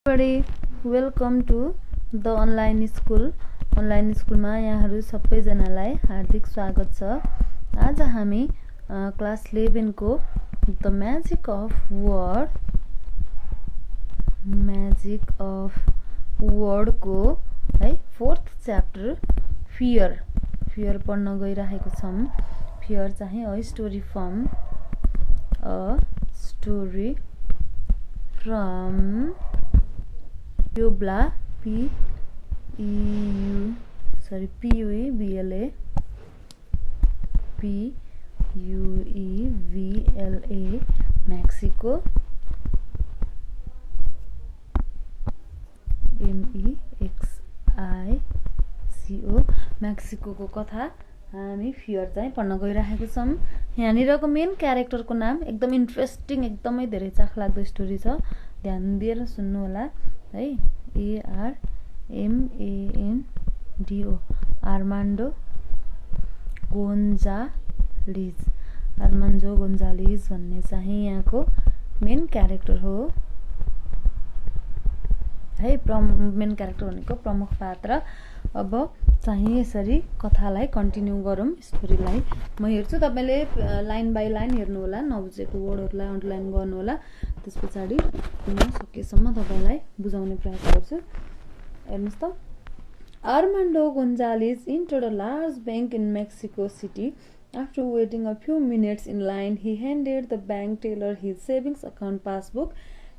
everybody, welcome to the online school. Online स्कुलमा यहाँहरू सबैजनालाई हार्दिक स्वागत छ। आज हामी क्लास 11 को द म्याजिक अफ वर्ड को है 4th च्याप्टर फियर पढ्न गइरहेको छौं। फियर चाहिँ a story from Puebla P-U-E-V-L-A Mexico M-E-X-I-C-O Mexico कथा हामी फियर चाहिँ पढ्न गइरहेको छौं। यहाँनिरको मेन क्यारेक्टरको नाम एकदम इन्ट्रेस्टिङ, एकदमै धेरै चाखलाग्दो स्टोरी छ। ध्यान दिएर सुन्नु होला है। ARMANDO आर्मान्डो गोन्जालिज भन्ने चाहिँ यहाँको मेन क्यारेक्टर हो है। मेन क्यारेक्टर भनेको प्रमुख पात्र। अब चाहिँ यसरी कथालाई कन्टिन्यू गरौँ। स्टोरीलाई म हेर्छु, तपाईले लाइन बाइ लाइन हेर्नु होला, नबुझेको वर्डहरुलाई अन्डरलाइन गर्नु होला। त्यसपछि म सकेसम्म तपाईलाई बुझाउने प्रयास गर्छु। हेर्नुस् त। Armando Gonzalez entered a large bank in Mexico City. After waiting a few minutes in line, he handed the bank teller his savings account passbook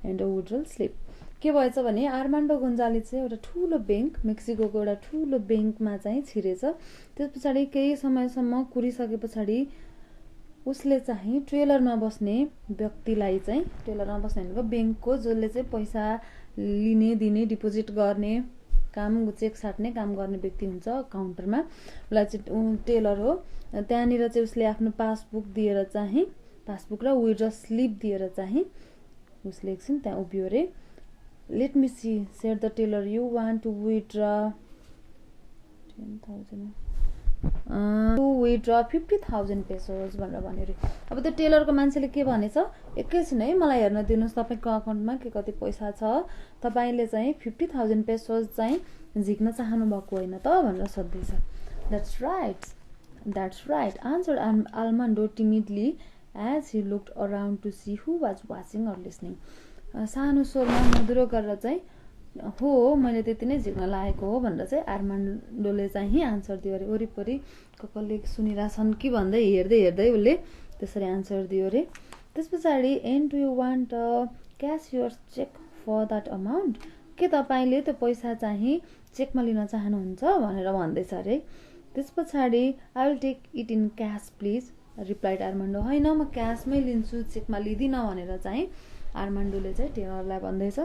and a withdrawal slip. के भएछ भने आर्मान्डो गोन्जालेज चाहिँ एउटा ठूलो बैंक, मेक्सिकोको एउटा ठूलो बैंकमा चाहिँ छिरेछ। त्यसपछि केही समयसम्म कुरिसकेपछि उसले चाहिँ टेलरमा बस्ने व्यक्तिलाई चाहिँ, टेलरमा बस्ने भनेको बैंकको जसले चाहिँ पैसा लिने दिने डिपोजिट गर्ने काम, चेक साट्ने काम गर्ने व्यक्ति हुन्छ काउन्टरमा, उसलाई चाहिँ टेलर हो। त्यहाँनिर चाहिँ उसले आफ्नो पासबुक दिएर चाहिँ, पासबुक र विथड्र स्लिप दिएर चाहिँ उसले एकछिन त्यहाँ उभियो रे। Let me see, said the teller, you want to withdraw 50,000 pesos भनेर भन्यो रे। अब त्यो टेलरको मान्छेले के भनेछ, एकैछिन है मलाई हेर्न दिनुस्, तपाईको अकाउन्टमा के कति पैसा छ, तपाईले चाहिँ 50,000 pesos चाहिँ झिक्न चाहनु भएको हैन त भनेर सोध्दैछ। That's right, answered Armando timidly as he looked around to see who was watching or listening. सानो स्वरमा मधुरो गरेर चाहिँ हो मैले त्यति नै झिक्न लागेको हो भनेर चाहिँ आर्मान्डोले चाहिँ आन्सर दियो रे। वरिपरि कसले सुनिराछन् कि भन्दै हेर्दै उले त्यसरी आन्सर दियो रे। त्यसपछि and do you want cashier's check for that amount, के तपाईले त्यो पैसा चाहिँ चेकमा लिन चाहनुहुन्छ भनेर भन्दैछ रे। त्यसपछि I will take it in cash please, replied Armando. हैन म क्याशमै लिन्छु, चेकमा लिदिन भनेर चाहिँ आर्मान्डोले चाहिँ टेलरलाई भन्दैछ,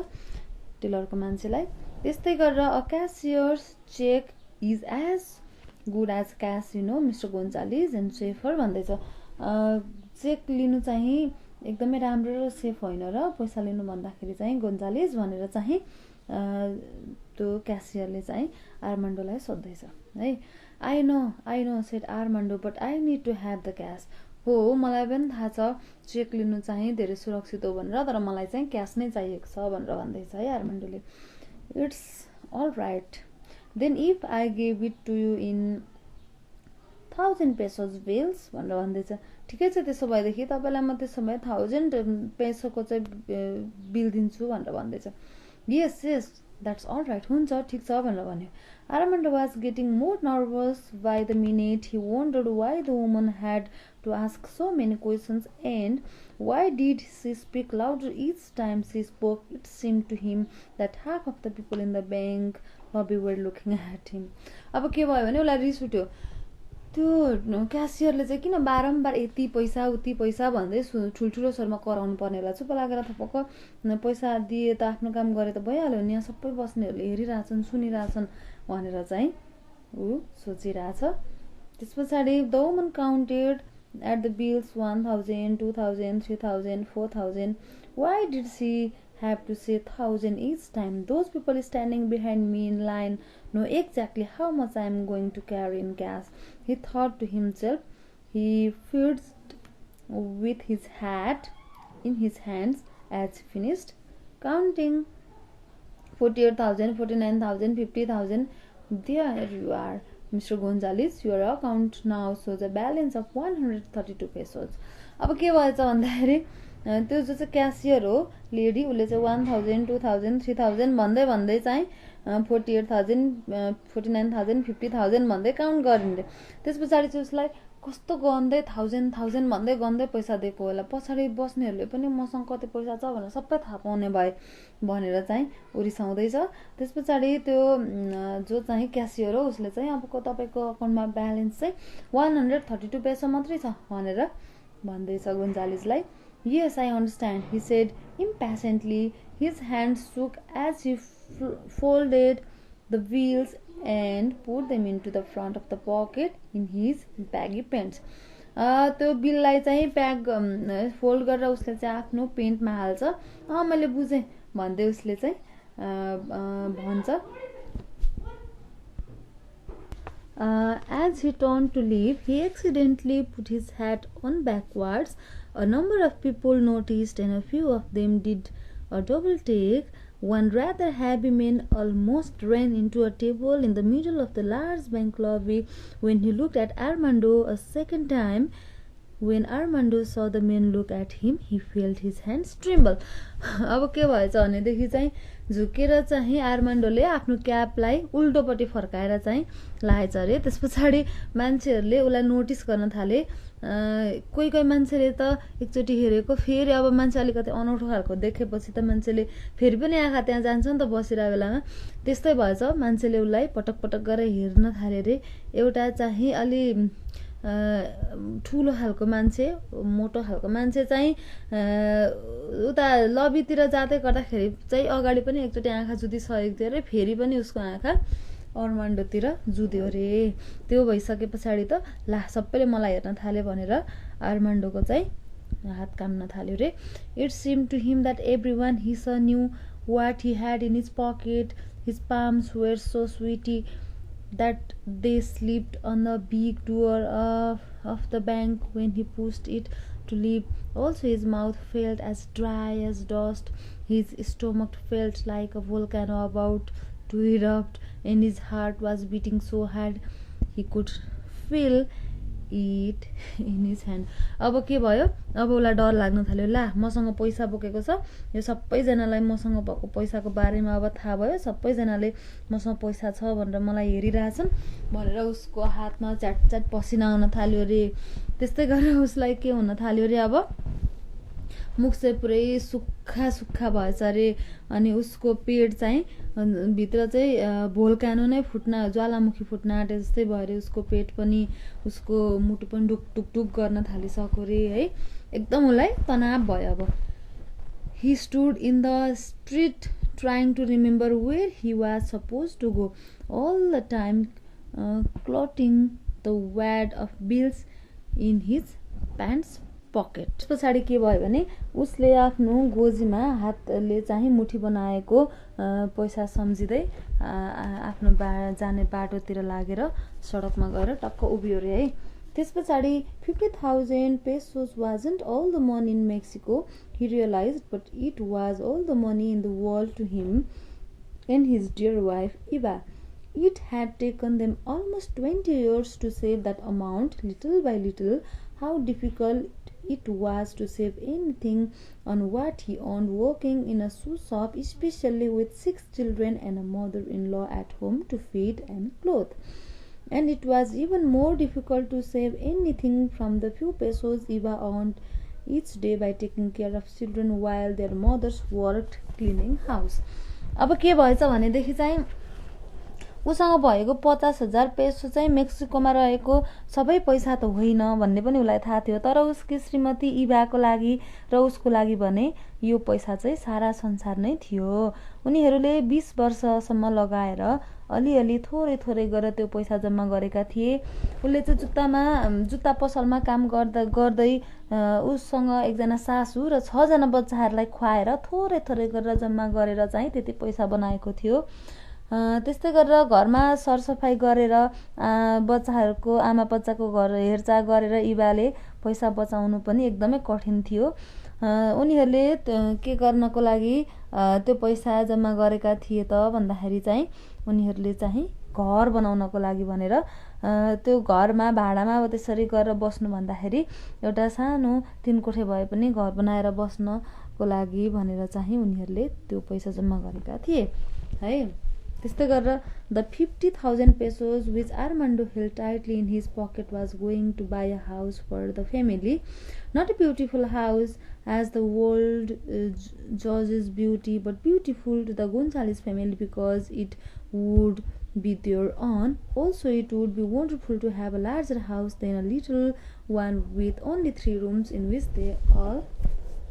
टेलरको मान्छेलाई। त्यस्तै गरेर a cashier's check is as good as cash you know mister Gonzalez and safer भन्दैछ। चेक लिनु चाहिँ एकदमै राम्रो र सेफ होइन र पैसा लिनु भन्दाखेरि चाहिँ गोन्जालेज भनेर चाहिँ त्यो क्यासियरले चाहिँ आर्मान्डोलाई सोध्दैछ है। I know said Armando but I need to have the cash. हो मलाई पनि थाहा छ चेक लिनु चाहिँ धेरै सुरक्षित हो भनेर, तर मलाई चाहिँ क्याश नै चाहिएको छ भनेर भन्दैछ है आर्मान्डोले। It's all right then if I give it to you in 1000 pesos bills भनेर भन्दैछ। ठिकै छ, त्यसो भएदेखि तपाईलाई म त्यसो भए 1000 पेसोको चाहिँ बिल दिन्छु भनेर भन्दैछ। यस that's all right, हुन्छ ठीक छ भनेर भन्यो। Armando was getting more nervous by the minute. He wondered why the woman had to ask so many questions and why did she speak louder each time she spoke. It seemed to him that half of the people in the bank lobby were looking at him. अब के भयो भने उसलाई रिस उठ्यो। त्यो क्यासियरले चाहिँ किन बारम्बार यति पैसा उति पैसा भन्दै ठुल्ठुलो स्वरमा कराउनु पर्ने होला। चुप लागेर थपक्क पैसा दिए त आफ्नो काम गरे त भइहाल्यो नि, यहाँ सबै बस्नेहरूले हेरिरहेछन् सुनिरहेछन् भनेर चाहिँ ऊ सोचिरहेछ। त्यसपछि the woman counted at the bills 1000, 2000, 3000, 4000. Why did she have to say 1000 each time? Those people standing behind me in line know exactly how much I am going to carry in cash, he thought to himself. He fiddled with his hat in his hands as he finished counting 48,000, 49,000, 50,000. There you are, Mr. Gonzalez. Your account now shows a balance of 132 pesos. अब के भएछ भन्दाखेरि त्यो जो चाहिँ cashier हो lady, उसले चाहिँ 1,000, 2,000, 3,000 भन्दै भन्दै चाहिँ 48,000, 49,000, 50,000 भन्दै काउन्ट गरिन्छ। त्यस पछाडि चाहिँ उसलाई कस्तो गन्दै 1,000 भन्दै गन्दै पैसा दिएको होला। पछाडि बस्नेहरूले पनि मसँग कति पैसा छ भनेर सबै थाहा पाउने भए भनेर चाहिँ ऊ रिसाउँदैछ। त्यस पछाडि त्यो जो चाहिँ क्यासियर हो उसले चाहिँ अब तपाईँको अकाउन्टमा ब्यालेन्स चाहिँ 132 पेसो मात्रै छ भनेर भन्दैछ गोन्जालेजलाई। Yes, I understand, he said impatiently. His hands shook as he folded the bills and put them into the front of the pocket in his baggy pants. त्यो बिललाई चाहिँ फोल्ड गरेर उसले चाहिँ आफ्नो पेन्टमा हाल्छ। मैले बुझेँ भन्दै उसले चाहिँ भन्छ। As he turned to leave, he accidentally put his hat on backwards. A number of people noticed, and a few of them did a double take. One rather heavy man almost ran into a table in the middle of the large bank lobby. When he looked at Armando a second time, when Armando saw the man look at him, he felt his hands tremble. अब के भएछ भनेदेखि चाहिँ झुकेर चाहिँ आर्मान्डोले आफ्नो क्यापलाई उल्टोपट्टि फर्काएर चाहिँ लाएछ अरे। त्यस पछाडि मान्छेहरूले उसलाई नोटिस गर्न थाले। कोही कोही मान्छेले त एकचोटि हेरेको, फेरि अब मान्छे अलिकति अनौठो खालको देखेपछि त मान्छेले फेरि पनि आँखा त्यहाँ जान्छ नि त बसिरहेको बेलामा। त्यस्तै भएछ, मान्छेले उसलाई पटक पटक गरेर हेर्न थाले अरे। एउटा चाहिँ अलि ठुलो खालको मान्छे, मोटो खालको मान्छे चाहिँ उता लबीतिर जाँदै गर्दाखेरि चाहिँ अगाडि पनि एकचोटि आँखा जुदिसकेको थियो अरे, फेरि पनि उसको आँखा आर्मान्डोतिर जुध्यो अरे। त्यो भइसके पछाडि त ला सबैले मलाई हेर्न थाल्यो भनेर आर्मान्डोको चाहिँ हात काम्न थाल्यो अरे। It seem to him that everyone he saw knew what he had in his pocket. His palms were so sweaty that they slipped on the big door of the bank when he pushed it to leave. Also his mouth felt as dry as dust. His stomach felt like a volcano about to erupt, and his heart was beating so hard he could feel it in his hand. अब के भयो, अब उसलाई डर लाग्न थाल्यो। ला मसँग पैसा बोकेको छ, यो सबैजनालाई मसँग भएको पैसाको बारेमा अब थाहा भयो, सबैजनाले मसँग पैसा छ भनेर मलाई हेरिरहेछन् भनेर उसको हातमा च्याट च्याट पसिना आउन थाल्यो अरे। त्यस्तै गरेर उसलाई के हुन थाल्यो अरे, अब मुख चाहिँ पुरै सुक्खा सुक्खा भएछ अरे। अनि उसको पेट चाहिँ भित्र चाहिँ भोल्कानो नै फुट्न, ज्वालामुखी फुट्न आँटे जस्तै भयो अरे। उसको पेट पनि, उसको मुटु पनि ढुकढुक गर्न थालिसक्यो अरे है। एकदम उसलाई तनाव भयो। अब he stood in the street trying to remember where he was supposed to go, all the time clutching the wad of bills in his pants pocket. त्यस पछाडि के भयो भने उसले आफ्नो गोजीमा हातले चाहिँ मुठी बनाएको पैसा सम्झिँदै आफ्नो जाने बाटोतिर लागेर सडकमा गएर टक्क उभियो रे है। त्यस पछाडि 50,000 pesos wasn't all the money in Mexico, he realized, but it was all the money in the world to him and his dear wife Eva. It had taken them almost 20 years to save that amount, little by little. How difficult it was to save anything on what he earned working in a shoe shop, especially with 6 children and a mother-in-law at home to feed and clothe. And it was even more difficult to save anything from the few pesos Eva earned each day by taking care of children while their mothers worked cleaning house. अब के भएछ भनेदेखि चाहिँ उसँग भएको 50,000 peso चाहिँ मेक्सिकोमा रहेको सबै पैसा त होइन भन्ने पनि उसलाई थाहा थियो। तर उसकी श्रीमती इभाको लागि र उसको लागि भने यो पैसा चाहिँ सारा संसार नै थियो। उनीहरूले 20 वर्षसम्म लगाएर अलिअलि थोरै थोरै गरेर त्यो पैसा जम्मा गरेका थिए। उसले चाहिँ जुत्ता पसलमा काम गर्दै उससँग एकजना सासू र 6 जना बच्चाहरूलाई खुवाएर थोरै थोरै गरेर जम्मा गरेर चाहिँ त्यति पैसा बनाएको थियो। त्यस्तै गरेर घरमा सरसफाइ गरेर बच्चाहरूको आमा बच्चाको घर हेरचाह गरेर इबाले पैसा बचाउनु पनि एकदमै कठिन थियो। उनीहरूले के गर्नको लागि त्यो पैसा जम्मा गरेका थिए त भन्दाखेरि चाहिँ उनीहरूले चाहिँ घर बनाउनको लागि भनेर त्यो घरमा भाडामा अब त्यसरी गरेर बस्नु भन्दाखेरि एउटा सानो 3 कोठे भए पनि घर बनाएर बस्नको लागि भनेर चाहिँ उनीहरूले त्यो पैसा जम्मा गरेका थिए है। त्यस्तै गरेर the 50,000 pesos which Armando held tightly in his pocket was going to buy a house for the family. Not a beautiful house as the world judges beauty, but beautiful to the Gonzalez family because it would be their own. Also, it would be wonderful to have a larger house than a little one with only 3 rooms in which they all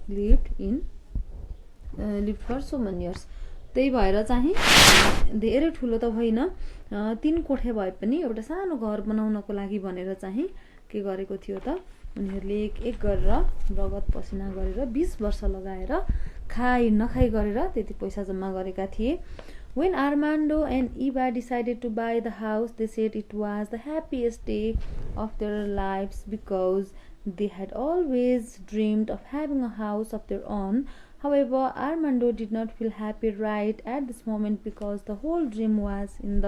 lived for so many years. त्यही भएर चाहिँ धेरै ठुलो त होइन 3 कोठे भए पनि एउटा सानो घर बनाउनको लागि भनेर चाहिँ के गरेको थियो त उनीहरूले एक गरेर रगत पसिना गरेर 20 वर्ष लगाएर खाइ नखाइ गरेर त्यति पैसा जम्मा गरेका थिए। When Armando and Eva decided to buy the house, they said it was the happiest day of their lives because they had always dreamed of having a house of their own. However, Armando did not feel happy right at this moment because the whole dream was in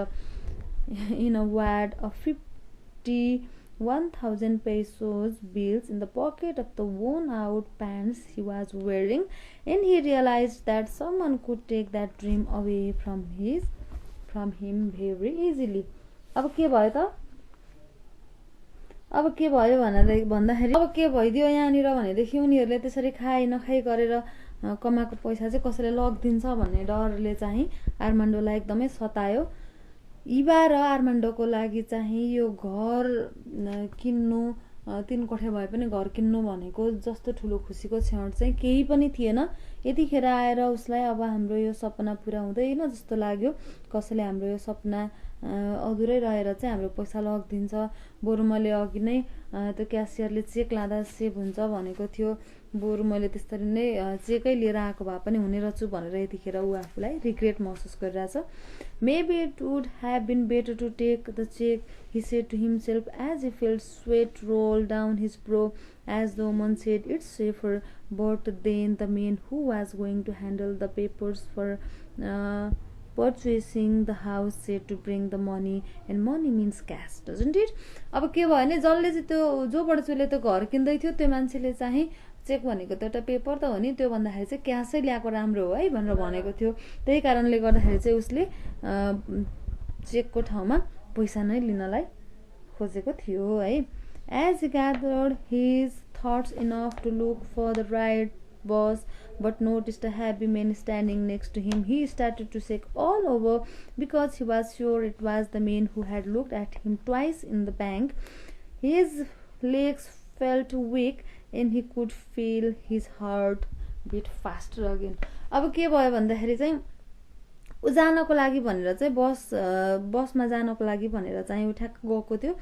a wad of 51,000 pesos bills in the pocket of the worn-out pants he was wearing, and he realized that someone could take that dream away from him very easily. अब के भयो त अब के भयो भन्दाखेरि अब के भइदियो यहाँनिर भनेदेखि उनीहरूले त्यसरी खाइ नखाइ गरेर कमाएको पैसा चाहिँ कसैले लगिदिन्छ भन्ने डरले चाहिँ आर्मान्डोलाई एकदमै सतायो। इभा र आर्मान्डोको लागि चाहिँ यो घर किन्नु 3 कोठे भए पनि घर किन्नु भनेको जस्तो ठुलो खुसीको क्षण चाहिँ केही पनि थिएन। यतिखेर आएर उसलाई अब हाम्रो यो सपना पुरा हुँदैन जस्तो लाग्यो। कसैले हाम्रो यो सपना अधुरै रहेर चाहिँ हाम्रो पैसा लगिदिन्छ। बरु मैले अघि नै त्यो क्यासियरले चेक लाँदा सेभ हुन्छ भनेको थियो, बरु मैले त्यसरी नै चेकै लिएर आएको भए पनि हुने रहेछु भनेर यतिखेर ऊ आफूलाई रिग्रेट महसुस गरिरहेछ। Maybe it would have been better to take the check, he said to himself as he felt sweat roll down his brow as the woman said it's safer. But then the man who was going to handle the papers for purchasing the house said to bring the money, and money means cash, doesn't it? अब के भयो भने जसले चाहिँ त्यो जोबाट चाहिँ त्यो घर किन्दै थियो त्यो मान्छेले चाहिँ चेक भनेको त एउटा पेपर त हो नि, त्यो भन्दाखेरि चाहिँ क्यासै ल्याएको राम्रो हो है भनेर भनेको थियो। त्यही कारणले गर्दाखेरि चाहिँ उसले चेकको ठाउँमा पैसा नै लिनलाई खोजेको थियो है। As he gathered his thoughts enough to look for the right bus but noticed a heavy man standing next to him, he started to shake all over because he was sure it was the man who had looked at him twice in the bank. His legs felt weak and he could feel his heart beat faster again. अब के भयो भन्दाखेरि चाहिँ उ जानको लागि भनेर चाहिँ बसमा जानको लागि भनेर चाहिँ उ ठ्याक्क गएको थियो।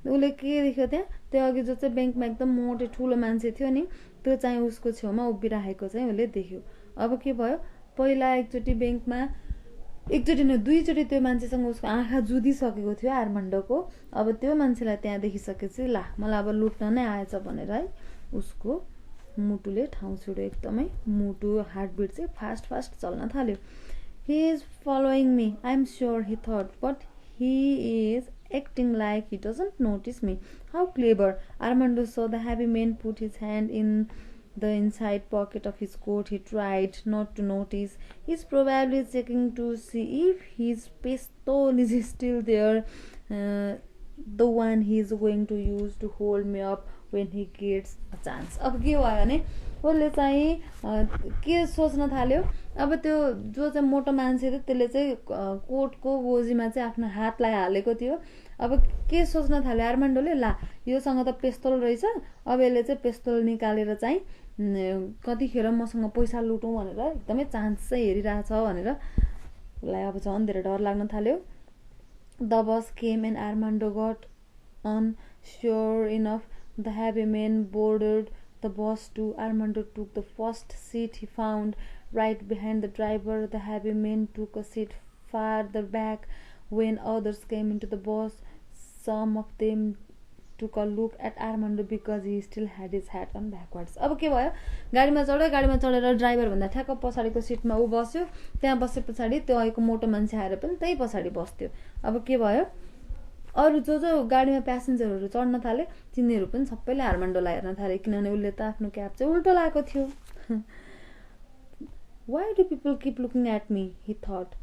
उसले के देख्यो त्यहाँ त्यो अघि जो चाहिँ ब्याङ्कमा एकदम मोटे ठुलो मान्छे थियो नि त्यो चाहिँ उसको छेउमा उभिरहेको चाहिँ उसले देख्यो। अब के भयो पहिला एकचोटि ब्याङ्कमा एकचोटि न दुईचोटि त्यो मान्छेसँग उसको आँखा जुधिसकेको थियो आर्मान्डोको। अब त्यो मान्छेलाई त्यहाँ देखिसकेपछि ला मलाई अब लुट्न नै आएछ भनेर है उसको मुटुले ठाउँ छुड्यो। एकदमै मुटु हार्टबिट चाहिँ फास्ट फास्ट चल्न थाल्यो। He is following me, I'm sure, he thought, but he is acting like he doesn't notice me. How clever. Armando saw the heavy man put his hand in the inside pocket of his coat. He tried not to notice. He's probably checking to see if his pistol is still there, the one he's going to use to hold me up when he gets a chance. अब के भयो भने उसले चाहिँ के सोच्न थाल्यो, अब त्यो जो चाहिँ मोटो मान्छे थियो त्यसले चाहिँ कोटको गोजीमा चाहिँ आफ्नो हातलाई हालेको थियो। अब के सोच्न थाल्यो आर्मान्डोले, ला योसँग त पिस्तोल रहेछ, अब यसले चाहिँ पिस्तोल निकालेर चाहिँ कतिखेर मसँग पैसा लुटौँ भनेर एकदमै चान्स चाहिँ हेरिरहेछ भनेर उसलाई अब झन् धेरै डर लाग्न थाल्यो। The bus came and Armando got on. Sure enough, the heavy man boarded the bus too. Armando took the first seat he found, right behind the driver. The heavy man took a seat farther back. When others came into the bus, some of them took a look at Armando because he still had his hat on backwards. अब के भयो गाडीमा चढेर driver भन्दा ठ्याक्क पछाडिको सिटमा ऊ बस्यो त्यहाँ बसे पछाडि त्यो अहिलेको मोटो मान्छे आएर पनि त्यही पछाडि बस्थ्यो अब के भयो अरू जो गाडीमा प्यासेन्जरहरू चढ्न थाले तिनीहरू पनि सबैले आर्मान्डोलाई हेर्न थाले किनभने उसले त आफ्नो क्याप चाहिँ उल्टो लगाएको थियो Why do people keep looking at me? He thought.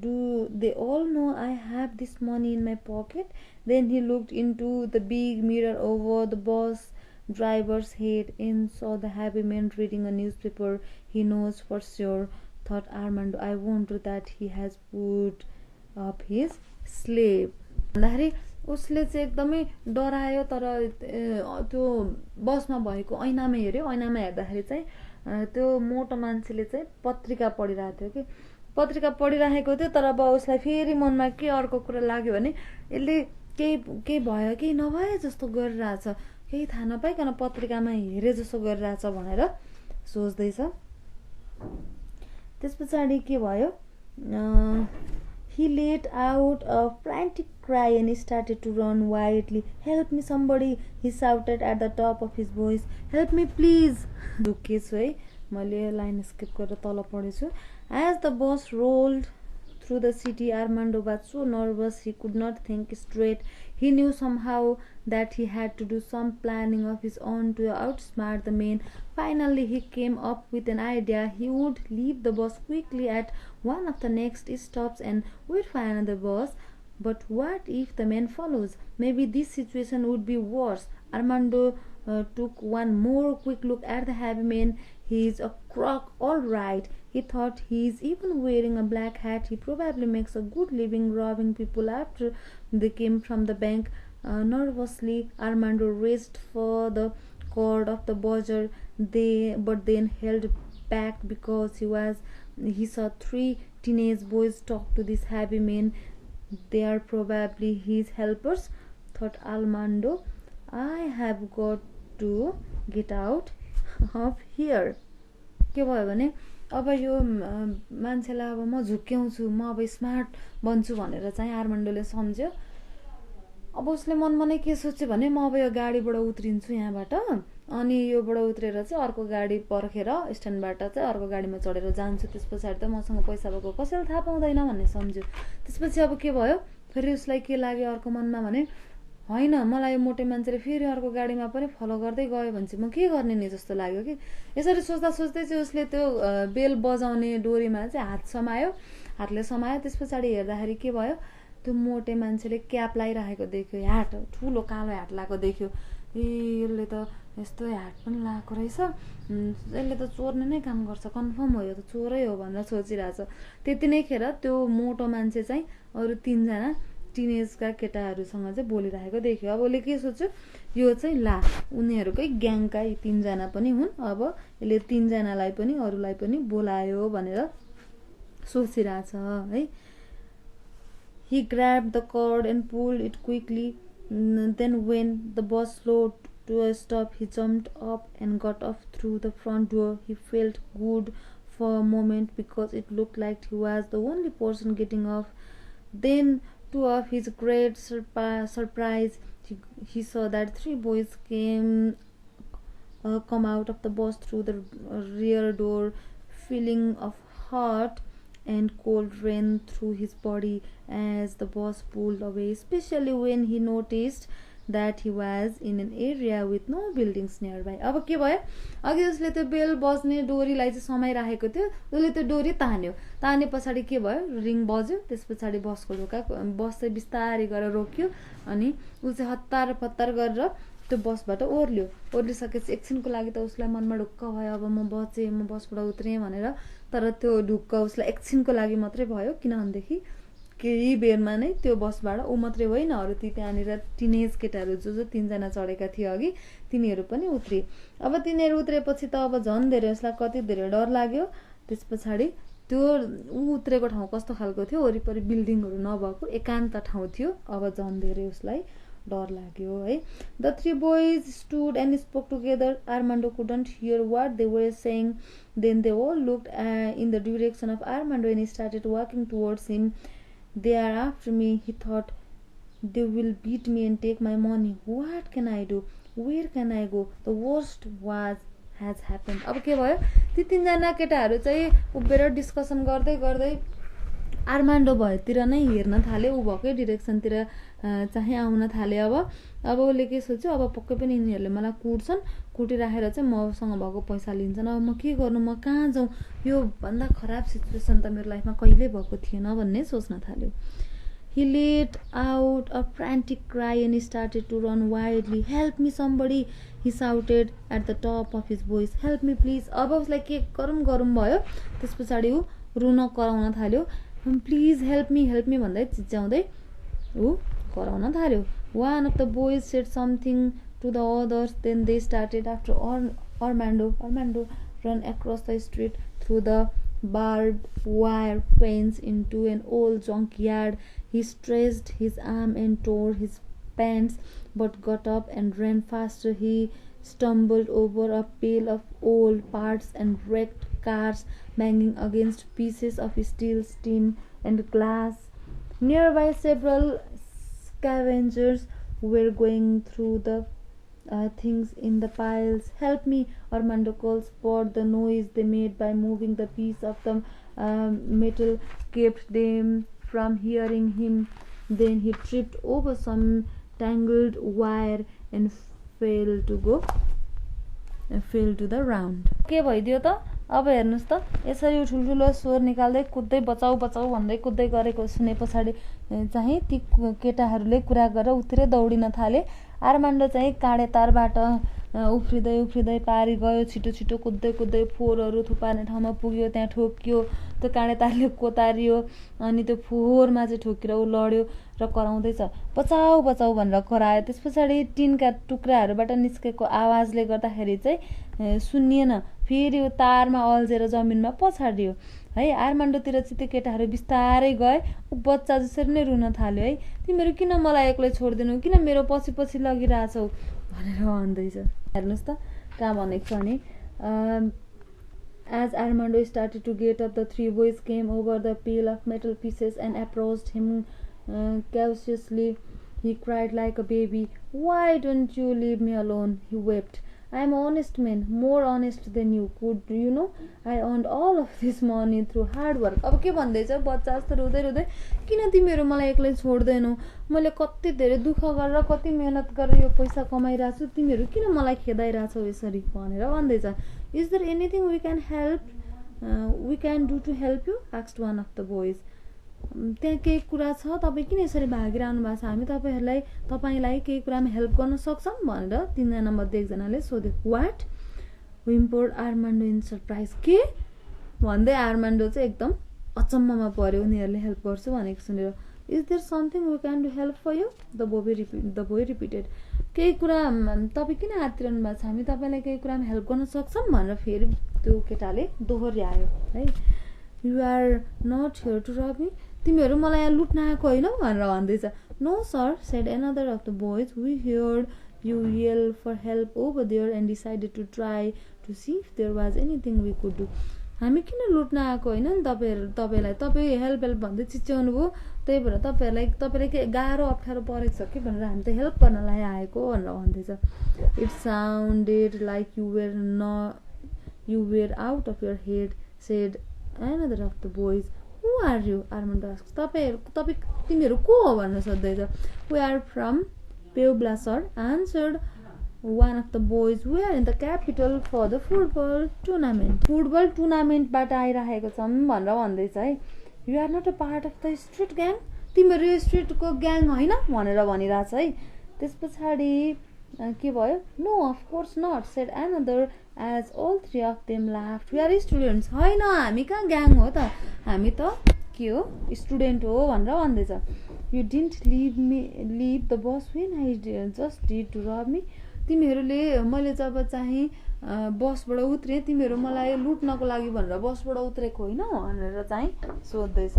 Do they all know I have this money in my pocket? Then he looked into the big mirror over the bus driver's head and saw the happy man reading a newspaper. He knows for sure, thought Armando. I wonder that he has put up his slave. भन्दाखेरि उसले चाहिँ एकदमै डरायो तर त्यो बसमा भएको ऐनामा हेर्यो ऐनामा हेर्दाखेरि चाहिँ त्यो मोटो मान्छेले चाहिँ पत्रिका पढिरहेको थियो कि पत्रिका पढिरहेको थियो तर अब उसलाई फेरि मनमा के अर्को कुरा लाग्यो भने यसले केही भयो केही नभए जस्तो गरिरहेछ केही थाहा नपाइकन पत्रिकामा हेरे जस्तो गरिरहेछ भनेर सोच्दैछ त्यस पछाडि के भयो He let out a frantic cry and started to run wildly. Help me somebody, he shouted at the top of his voice. Help me please. दुखेछु है मैले लाइन स्किप गरेर तल पढेछु As the bus rolled through the city, Armando was so nervous he could not think straight. He knew somehow that he had to do some planning of his own to outsmart the man. Finally, he came up with an idea. He would leave the bus quickly at one of the next stops and wait for another bus. But what if the man follows? Maybe this situation would be worse. Armando took one more quick look at the heavy man. He's a crook, all right. He thought he's even wearing a black hat. He probably makes a good living robbing people after they came from the bank. Nervously, Armando reached for the cord of the buzzer, but then held back because he saw three teenage boys talk to this heavy man. They are probably his helpers, thought Armando. I have got to get out of here. के भयो भने अब यो मान्छेलाई अब म झुक्क्याउँछु म अब स्मार्ट बन्छु भनेर चाहिँ आर्मान्डोले सम्झ्यो अब उसले मनमा नै के सोच्यो भने म अब यो गाडीबाट उत्रिन्छु यहाँबाट अनि योबाट उत्रेर चाहिँ अर्को गाडी पर्खेर स्ट्यान्डबाट चाहिँ अर्को गाडीमा चढेर जान्छु त्यस पछाडि त मसँग पैसा भएको कसैले थाहा पाउँदैन भन्ने सम्झ्यो त्यसपछि अब के भयो फेरि उसलाई के लाग्यो अर्को मनमा भने हैन मलाई यो मोटे मान्छेले फेरि अर्को गाडीमा पनि फलो गर्दै गयो भने चाहिँ म के गर्ने नि जस्तो लाग्यो कि यसरी सोच्दा सोच्दै चाहिँ उसले त्यो बेल बजाउने डोरीमा चाहिँ हातले समायो त्यस पछाडि हेर्दाखेरि के भयो त्यो मोटे मान्छेले क्याप लगाइरहेको देख्यो ह्याट ठुलो कालो ह्याट लगाएको देख्यो ए यसले त यस्तो ह्याट पनि लगाएको रहेछ यसले त चोर्ने नै काम गर्छ कन्फर्म हो यो त चोरै हो भनेर सोचिरहेछ त्यति नै खेर त्यो मोटो मान्छे चाहिँ अरू तीनजना टिनेजका केटाहरूसँग चाहिँ बोलिरहेको देख्यो अब उसले के सोच्यो यो चाहिँ ला उनीहरूकै ग्याङका यी तीनजना पनि हुन् अब यसले तीनजनालाई पनि अरूलाई पनि बोलायो भनेर सोचिरहेछ है He grabbed the cord and pulled it quickly. Then when the bus slowed to a stop, he jumped up and got off through the front door. He felt good for a moment because it looked like he was the only person getting off. Then, to his great surprise, he saw that three boys come out of the bus through the rear door, feeling of hot and cold ran through his body as the bus pulled away, especially when he noticed that he was in an area with no buildings nearby. अब के भयो अघि उसले त्यो बेल बज्ने डोरीलाई चाहिँ समाइराखेको थियो उसले त्यो डोरी ताने पछाडि के भयो रिङ बज्यो त्यस पछाडि बसको ढोका बस चाहिँ बिस्तारै गरेर रोक्यो अनि उ चाहिँ हतार पत्तार गरेर त्यो बसबाट ओर्लिसकेपछि एकछिनको लागि त उसलाई मनमा ढुक्क भयो अब म बचेँ म बसबाट उत्रेँ भनेर तर त्यो ढुक्क उसलाई एकछिनको लागि मात्रै भयो किनभनेदेखि केही बेरमा नै त्यो बसबाट ऊ मात्रै होइन अरू त्यहाँनिर टिनेज केटाहरू जो तीनजना चढेका थिए अघि तिनीहरू पनि उत्रे अब तिनीहरू उत्रेपछि त अब झन् धेरै उसलाई कति धेरै डर लाग्यो त्यस पछाडि त्यो ऊ उत्रेको ठाउँ कस्तो खालको थियो वरिपरि बिल्डिङहरू नभएको एकान्त ठाउँ थियो अब झन् धेरै उसलाई डर लाग्यो है The three boys stood and spoke together. Armando couldn't hear what they were saying. Then they all looked in the direction of Armando and he started walking towards him. They are after me, he thought. They will beat me and take my money. What can I do? Where can I go? The worst has happened. अब के भयो, ती तीनजना केटाहरू चाहिँ उभिएर discussion गर्दै गर्दै आर्मान्डो भएतिर नै हेर्न थाले, ऊ भएकै डिरेक्सनतिर चाहिँ आउन थाले। अब उसले के सोच्यो, अब पक्कै पनि यिनीहरूले मलाई कुटिराखेर चाहिँ मसँग भएको पैसा लिन्छन्, अब म के गर्नु, म कहाँ जाउँ, यो भन्दा खराब सिचुएसन त मेरो लाइफमा कहिल्यै भएको थिएन भन्ने सोच्न थाल्यो। He let out a frantic cry and he started to run wildly. Help me somebody, he shouted at the top of his voice. Help me please. अब उसलाई के गरौँ भयो। त्यस पछाडि ऊ रुन कराउन थाल्यो। Please help me भन्दै चिच्याउँदै ऊ कराउन थाल्यो। One of the boys said something to the others, then they started after Armando ran across the street through the barbed wire fence into an old junkyard. He stretched his arm and tore his pants, but got up and ran faster. He stumbled over a pile of old parts and wrecked cars, banging against pieces of steel, tin, and glass. Nearby, several scavengers were going through the things in the piles. Help me, Armando called, but the noise they made by moving the piece of the metal kept them from hearing him. Then he tripped over some tangled wire and fell to the ground. के भइदियो त? अब हेर्नुस् त, यसरी ठुल्ठुलो स्वर निकाल्दै कुद्दै बचाऊ भन्दै कुद्दै गरेको सुने पछाडि चाहिँ ती केटाहरूले कुरा गरेर उतिरै दौडिन थाले। आर्मान्डो चाहिँ काँडे तारबाट उफ्रिँदै पारी गयो। छिटो कुद्दै फोहोरहरू थुपार्ने ठाउँमा पुग्यो, त्यहाँ ठोक्यो, त्यो काँडे तारले कोतारियो, अनि त्यो फोहोरमा चाहिँ ठोकेर ऊ लड्यो र कराउँदैछ, बचाऊ भनेर करायो। त्यस पछाडि टिनका टुक्राहरूबाट निस्केको आवाजले गर्दाखेरि चाहिँ सुनिएन, फेरि यो तारमा अल्झेर जमिनमा पछाडियो है। आर्मान्डोतिर चाहिँ त्यो केटाहरू बिस्तारै गए। ऊ बच्चा जसरी नै रुन थाल्यो है, तिमीहरू किन मलाई एक्लै छोडिदिनु, किन मेरो पछि लगिरहेछौ भनेर भन्दैछ। हेर्नुहोस् त कहाँ भनेको छ भने, As Armando started to get up, the three boys came over the pile of metal pieces and approached him cautiously. He cried like a baby. Why don't you leave me alone? He wept. I am an honest man, more honest than you. Could you know? I earned all of this money through hard work. अब के भन्दैछ, बच्चा जस्तो रुँदै किन तिमीहरू मलाई एक्लै छोड्दैनौ, मैले कति धेरै दुःख गरेर कति मेहनत गरेर यो पैसा कमाइरहेको छु, तिमीहरू किन मलाई खेदाइरहेछौ यसरी भनेर भन्दैछ। Is there anything we can do to help you? asked one of the boys. त्यहाँ केही कुरा छ, तपाईँ किन यसरी भागिरहनु भएको छ, हामी तपाईलाई केही कुरामा हेल्प गर्न सक्छौँ भनेर तीनजना मध्ये एकजनाले सोध्यो। What? whimpered Armando in surprise. के भन्दै आर्मान्डो चाहिँ एकदम अचम्ममा पर्यो उनीहरूले हेल्प गर्छु भनेको सुनेर। Is there something we can do help for you? The boy repeated. केही कुरा तपाईँ किन आत्तिरहनु भएको छ, हामी तपाईलाई केही कुरामा हेल्प गर्न सक्छौँ भनेर फेरि त्यो केटाले दोहोर्यायो है। You are not here to rob me? तिमीहरू मलाई यहाँ लुट्न आएको होइन भनेर भन्दैछ। No sir, said another of the boys. We heard you yell for help over there and decided to try to see if there was anything we could do. हामी किन लुट्न आएको होइन नि तपाईलाई, तपाईँ हेल्प भन्दै चिच्याउनु भयो, त्यही भएर तपाईलाई के गाह्रो अप्ठ्यारो परेको छ कि भनेर हामी त हेल्प गर्नलाई आएको भनेर भन्दैछ। It sounded like you were out of your head, said another of the boys. Who are you? Armando asked. तिमीहरू को हो भनेर सोध्दैछ। We are from Puebla, sir, answered one of the boys. We are in the capital for the football tournament. Football टुर्नामेन्टबाट आइराखेको छौँ भनेर भन्दैछ है। You are not a part of the street gang? तिमीहरू यो स्ट्रिटको ग्याङ होइन भनेर भनिरहेछ है। त्यस पछाडि के भयो? No, of course not, said another as all three of them laughed. We are students. होइन, हामी कहाँ ग्याङ हो त, हामी त के हो, स्टुडेन्ट हो भनेर भन्दैछ। You didn't leave the bus when I just did to rob me? तिमीहरूले मैले जब चाहिँ बसबाट उत्रेँ, तिमीहरू मलाई लुट्नको लागि भनेर बसबाट उत्रेको होइन भनेर चाहिँ सोध्दैछ।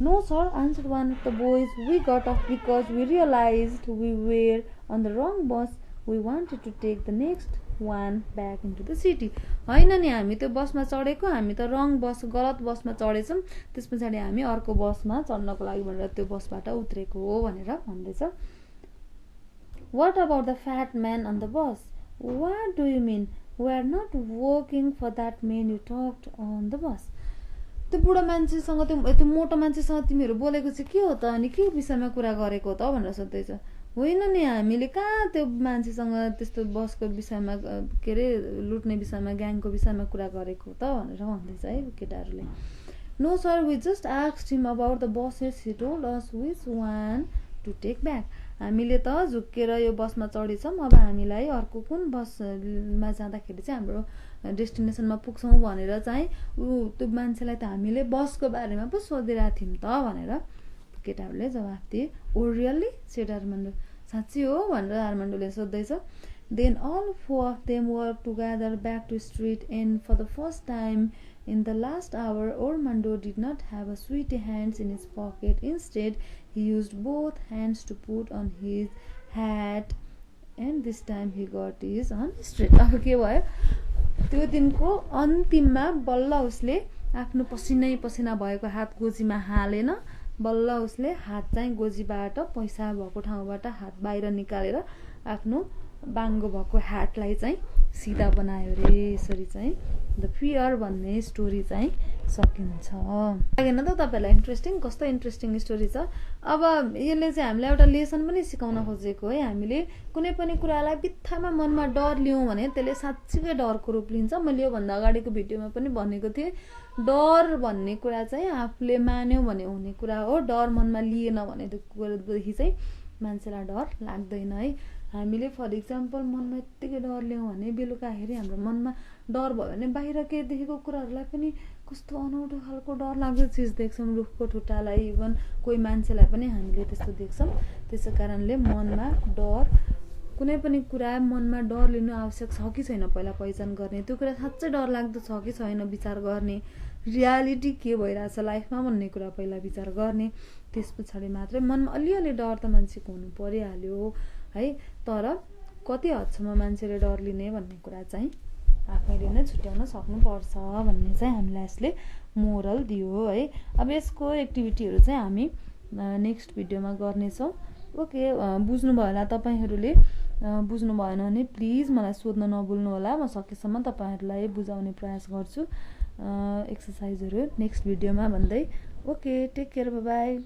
No sir, answered one of the boys. We got off because we realized we were on the wrong bus. We wanted to take the next one back into the city. होइन नि, हामी त्यो बसमा चढेको, हामी त रङ बस, गलत बसमा चढेछौँ, त्यस पछाडि हामी अर्को बसमा चढ्नको लागि भनेर त्यो बसबाट उत्रेको हो भनेर भन्दैछ। What about the fat man on the bus? What do you mean? We are not working for that men you talked on the bus. त्यो बुढो मान्छेसँग, त्यो मोटो मान्छेसँग तिमीहरू बोलेको चाहिँ के हो त, अनि के विषयमा कुरा गरेको त भनेर सोध्दैछ। होइन नि, हामीले कहाँ त्यो मान्छेसँग त्यस्तो बसको विषयमा, के अरे लुट्ने विषयमा, ग्याङको विषयमा कुरा गरेको त भनेर भन्दैछ है केटाहरूले। No sir, we just asked him about the buses, he told us which one to take back. हामीले त झुक्केर यो बसमा चढेछौँ, अब हामीलाई अर्को कुन बसमा जाँदाखेरि चाहिँ हाम्रो डेस्टिनेसनमा पुग्छौँ भनेर चाहिँ त्यो मान्छेलाई त हामीले बसको बारेमा पो सोधिरहेको थियौँ त भनेर केटाहरूले जवाफ दिए। Oh really said Armando. साँच्ची हो भनेर आर्मान्डोले सोध्दैछ। Then all four of them work together back to street and for the first time in the last hour, Armando did not have a sweetie hands in his pocket. Instead, he used both hands to put on his hat, and this time he got his on straight. अब के भयो, त्यो दिनको अन्तिममा बल्ल उसले आफ्नो पसिनै पसिना भएको हात गोजीमा हालेन, बल्ल उसले हात चाहिँ गोजीबाट, पैसा भएको ठाउँबाट हात बाहिर निकालेर आफ्नो बाङ्गो भएको ह्याटलाई चाहिँ सिधा बनायो रे। यसरी चाहिँ द फियर भन्ने स्टोरी चाहिँ सकिन्छ। लागेन त तपाईँहरूलाई इन्ट्रेस्टिङ? कस्तो इन्ट्रेस्टिङ स्टोरी छ। अब यसले चाहिँ हामीलाई एउटा लेसन पनि सिकाउन खोजेको है। हामीले कुनै पनि कुरालाई बित्थामा मनमा डर लियौँ भने त्यसले साँच्चीकै डरको रूप लिन्छ। मैले योभन्दा अगाडिको भिडियोमा पनि भनेको थिएँ, डर भन्ने कुरा चाहिँ आफूले मान्यो भने हुने कुरा हो। डर मनमा लिएन भनेदेखि चाहिँ मान्छेलाई डर लाग्दैन है। हामीले फर इक्जाम्पल मनमा यत्तिकै डर ल्याउँ भने बेलुकाखेरि हाम्रो मनमा डर भयो भने बाहिर के देखेको कुराहरूलाई पनि कस्तो अनौठो खालको डर लाग्दो चिज देख्छौँ, रुखको ठुटालाई, इभन कोही मान्छेलाई पनि हामीले त्यस्तो देख्छौँ। त्यसै कारणले मनमा डर, कुनै पनि कुरा मनमा डर लिनु आवश्यक छ कि छैन पहिला पहिचान गर्ने, त्यो कुरा साँच्चै डर लाग्दो छ कि छैन विचार गर्ने, रियालिटी के भइरहेछ लाइफमा भन्ने कुरा पहिला विचार गर्ने, त्यस पछाडि मात्रै मनमा अलिअलि डर त मान्छेको हुनु परिहाल्यो है। तर कति हदसम्म मान्छेले डर लिने भन्ने कुरा चाहिँ आफैले नै छुट्याउन सक्नुपर्छ भन्ने चाहिँ हामीलाई यसले मोरल दियो है। अब यसको एक्टिभिटीहरू चाहिँ हामी नेक्स्ट भिडियोमा गर्नेछौँ। ओके, बुझ्नुभयो होला तपाईँहरूले? बुझ्नु भएन भने प्लिज मलाई सोध्न नभुल्नु होला, म सकेसम्म तपाईँहरूलाई बुझाउने प्रयास गर्छु एक्सर्साइजहरू नेक्स्ट भिडियोमा भन्दै। Okay, take care, bye by.